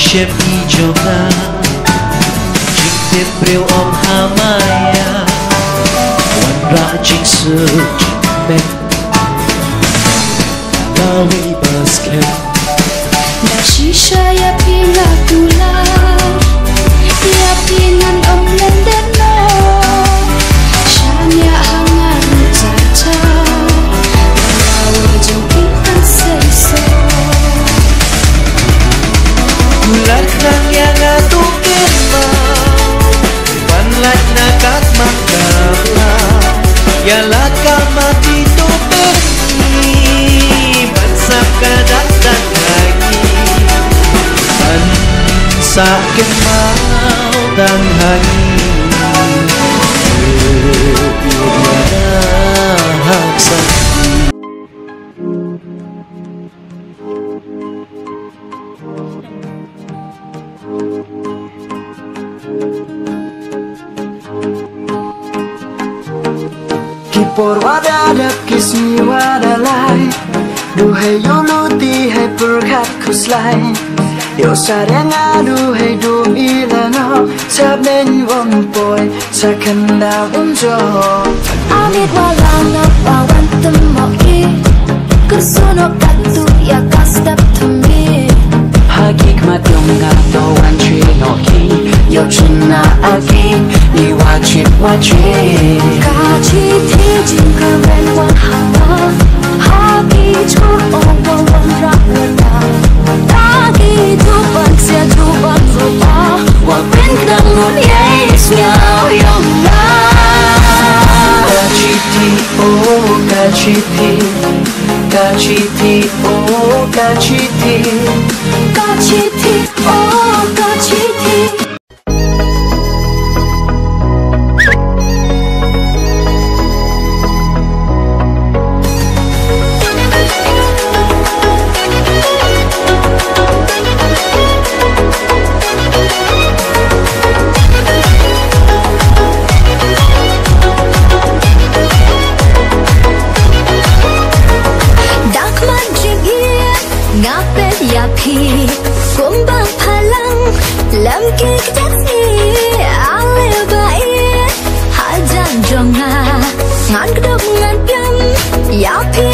Chef Ijona Jing Tipriu Om Hamaya Wan Ra Jing Su Jing Bek Dawi Basket Na shisha ya pila tula Ya pinan Om Lendeno Shanya hangar Caca Dawi Jong Ikan Seiso Kulak nang yang atukin mau Panlat na kakmakala Yalat ka matitupin Bansa ka datang lagi Bansa kemau dan hangin Bila hak sakit Por wadadap kismi wadalai Duhai yuluti hai perkat kuslai Yo sarang aduhai dum ilano Sab nen wampoy sa kanda unjo Amit walang napawan temoki Kesunok katu ya kastap tumi Hagikmat yung gatawan trinoki Yo china agi ni wachit wachit Kachi ti jing karen wan hawa Hagi chur ong wan wan rak wala Dagi tuban sia tuban rupa Wapin kedang nun yes nyao yong la Kachiti oh kachiti Kachiti oh kachiti Kachiti oh kachiti Ngapet ya pi kumbang palang lam kik taksi ale bai hajan jonga ngan kedok ngan piam ya pi